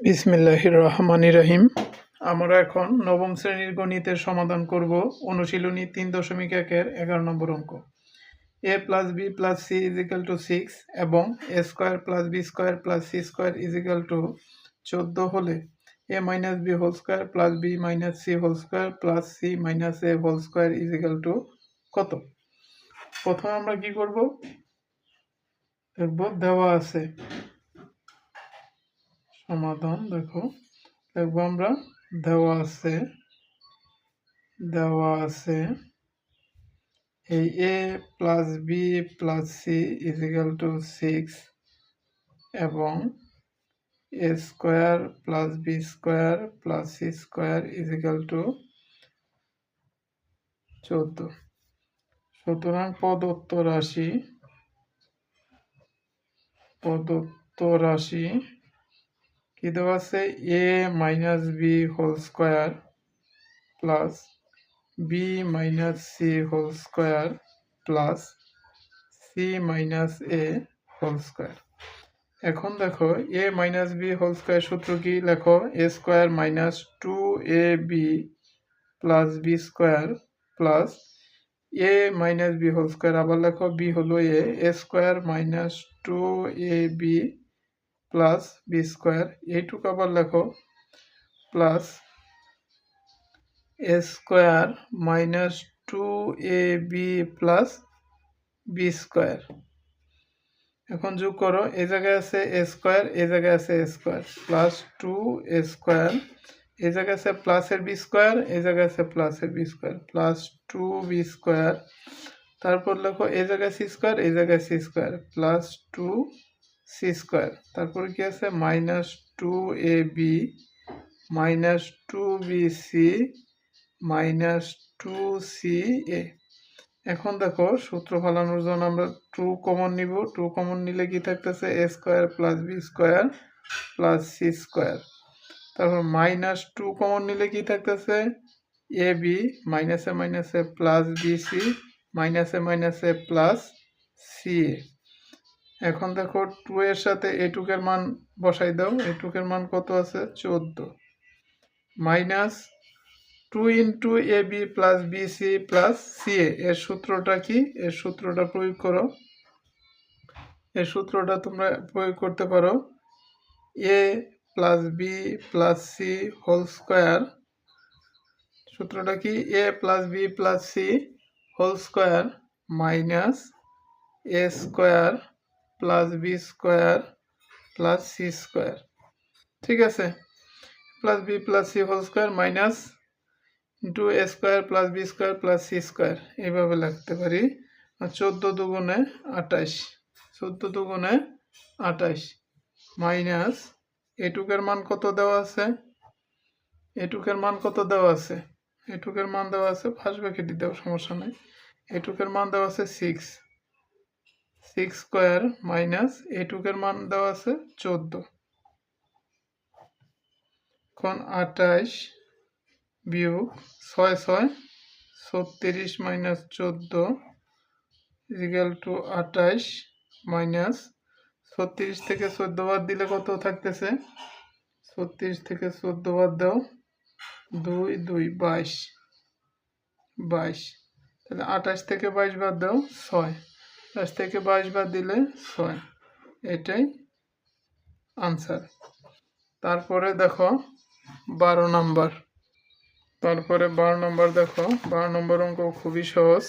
বিসমিল্লাহির রহমানির রহিম। আমরা এখন নবম শ্রেণীর গণিতের সমাধান করব। অনুশীলনী 3.1-এর 11 নম্বর অঙ্ক। a plus B plus c is equal to 6 এবং a square plus B square plus C square is equal to 14 হলে a minus b whole square plus b minus c whole square plus c minus a whole square is equal to কত? প্রথমে আমরা কি করব? দেখব দেওয়া আছে সমাধান। দেখো দেখবো আমরা দেওয়া আছে এই a plus B plus c is equal to 6 এবং a square plus B square plus C square is equal to 14। সুতরাং প্রদত্ত রাশি কি দেওয়া আছে? a minus b whole square plus b minus c whole square plus c minus a whole square. এখন দেখো a minus b whole square সূত্র কি? লেখো a square minus 2ab plus B square plus a minus b whole square, আবার লেখো b হলো a square minus 2ab plus B square, এইটুকু আবার লেখো plus a square minus 2ab plus B square. এখন যোগ করো, এই জায়গায় আছে a স্কোয়ার, এই জায়গায় আছে a square plus 2a square, এই জায়গায় আছে প্লাসের বি স্কোয়ার, এই জায়গায় আছে প্লাসের B square plus 2b square. তারপর লেখো এই জায়গায় সি স্কোয়ার, এই জায়গায় C square plus 2c square. তারপর কি আছে? Minus 2ab minus 2bc minus 2ca। এখন দেখো সূত্র ফলানোর জন্য আমরা 2 কমন নিব। 2 কমন নিলে কি থাকতেছে? a square plus B square plus C square. তারপর মাইনাস 2 কমন নিলে কি থাকতেছে? এ বি মাইনাসে প্লাস বি সি মাইনাসে প্লাস সি এ। এখন দেখো 2 এর সাথে এটুকের মান বসাই দাও। এটুকের মান কত আছে? 14 minus 2 into a b plus b c plus c a. এর সূত্রটা কি? এর সূত্রটা প্রয়োগ করো। এর সূত্রটা তোমরা প্রয়োগ করতে পারো A plus B plus C whole square. সূত্রটা কি? A plus B plus C whole square minus A square plus B square plus C square. ঠিক আছে? Plus B plus C whole square minus into A square plus B square plus C square, এইভাবে লিখতে পারি। 14 দুগুণে 28, 14 দুগুণে 28 minus এটুকের মান কত দেওয়া আছে? এটুকের মান কত দেওয়া আছে? এটুকের মান দেওয়া আছে, ফার্স্ট ব্র্যাকেটে দাও, সমস্যা নেই। এটুকের মান দেওয়া আছে 6 স্কোয়ার মাইনাস এটুকের মান দেওয়া আছে 14। এখন 28 বিয়োগ 6 6 36 মাইনাস 14 ইকুয়াল টু 28 মাইনাস 36 থেকে 14 বাদ দিলে কত থাকতেছে? 36 থেকে 14 বাদ দাও, 2 2 22, তাহলে 28 থেকে 22 বাদ দাও 6, 28 থেকে 22 বাদ দিলে 6, এটাই আনসার। তারপরে দেখো 12 নম্বর। তারপরে 12 নম্বর দেখো, 12 নম্বর অঙ্ক খুবই সহজ।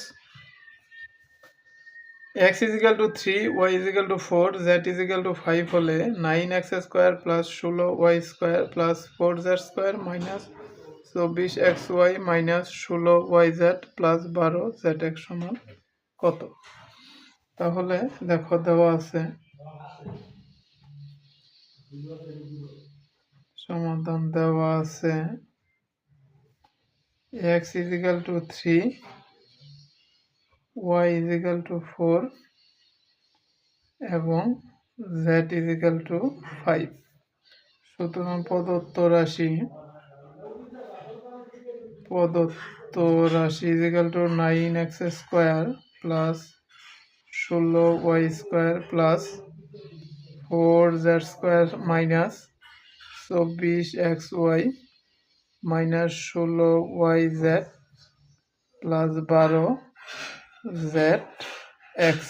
x is equal to 3, y is equal to 4, z is equal to 5 হলে 9x square plus 16y square plus 4z square minus 24xy minus 16yz plus 12zx সমান কত? তাহলে দেখো দেওয়া আছে সমাধান দেওয়া আছে x is equal to 3, y is equal to 4 এবং z is equal to 5। সুতরাং প্রদত্ত রাশি is equal to 9x square plus 16y square plus 4z square minus 24xy minus 16yz plus 12zx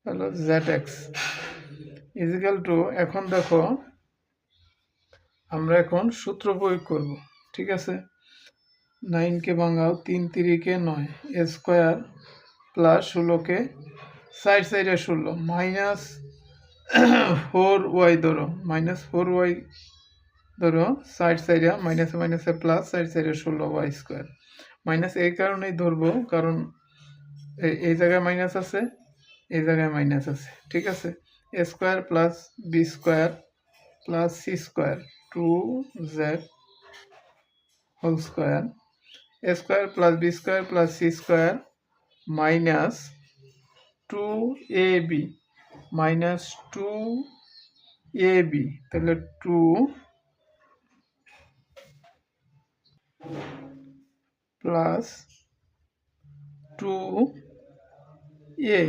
হলো zx ইজিক্যাল টু, এখন দেখো আমরা এখন সূত্র প্রয়োগ করব। ঠিক আছে, 9কে ভাঙাও, 3 3কে 9, এ স্কোয়ার প্লাস 16কে সাইড সাইডে 16 মাইনাস 4y ধরো, মাইনাস 4y ধরো সাইড সাইডে, মাইনাসে মাইনাসে প্লাস, সাইড সাইডে 16y স্কোয়ার। মাইনাস এই কারণেই ধরবো কারণ এই জায়গায় মাইনাস আছে, এই জায়গায় মাইনাস আছে। ঠিক আছে, A square plus B square plus C square 2z whole square, A square plus B square plus C square minus 2ab minus 2ab, তাহলে 2 plus 2a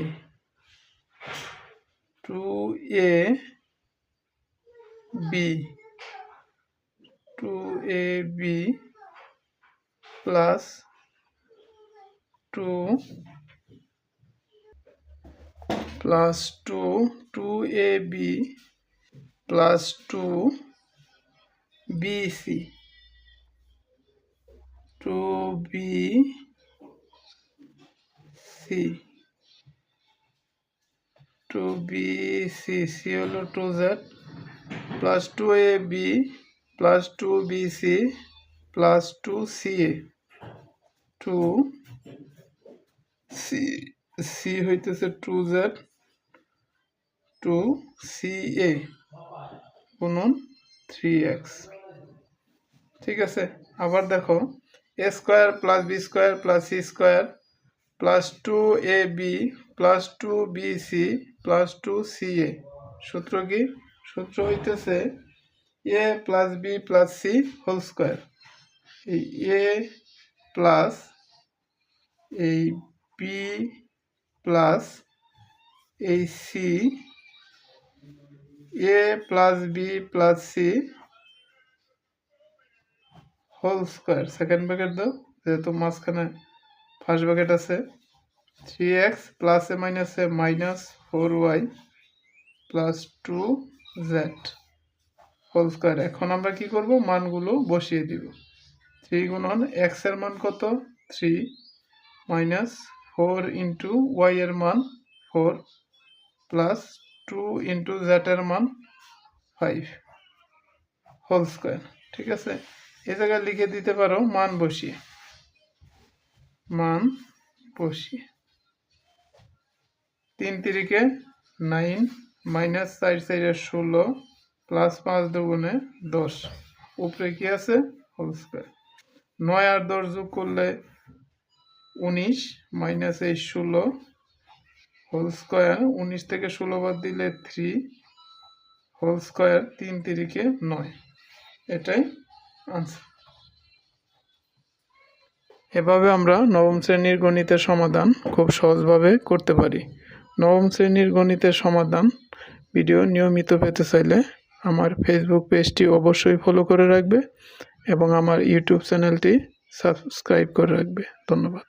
2ab plus 2 plus 2ab plus 2bc 2bc c হলো 2z plus 2ab plus 2bc plus 2ca 2c হইতেছে 2z 2ca গুণন 3x। ঠিক আছে, আবার দেখো A square plus B square plus C square plus 2ab plus 2bc plus 2ca, সূত্র কি? সূত্র হইতেছে A plus B plus C whole square. এই এ প্লাস এই বি প্লাস এই C, A plus B plus C whole square, second bracket দাও যেহেতু মাঝখানে ফার্স্ট ব্র্যাকেট আছে, 3x প্লাস এ মাইনাসে minus 4y plus 2z whole square. এখন আমরা কি করব, মানগুলো বসিয়ে দিব। 3 গুণন x এর মান কত 3 মাইনাস 4 ইন্টু y এর মান 4 প্লাস 2 ইন্টু z এর মান 5 হোল স্কোয়ার। ঠিক আছে, এই জায়গায় লিখে দিতে পারো মান বসিয়ে, 3 3কে 9 মাইনাস সাইড সাইডে 16 প্লাস 5 দুগুণে 10, উপরে কি আছে হোল স্কোয়ার। 9 আর 10 যোগ করলে 19 মাইনাস এই 16 হোল স্কোয়ার, 19 থেকে 16 বাদ দিলে 3 হোল স্কোয়ার, 3 3কে 9, এটাই আনসার। এভাবে আমরা নবম শ্রেণীর গণিতের সমাধান খুব সহজভাবে করতে পারি। নবম শ্রেণীর গণিতের সমাধান ভিডিও নিয়মিত পেতে চাইলে আমার ফেসবুক পেজটি অবশ্যই ফলো করে রাখবে এবং আমার ইউটিউব চ্যানেলটি সাবস্ক্রাইব করে রাখবে। ধন্যবাদ।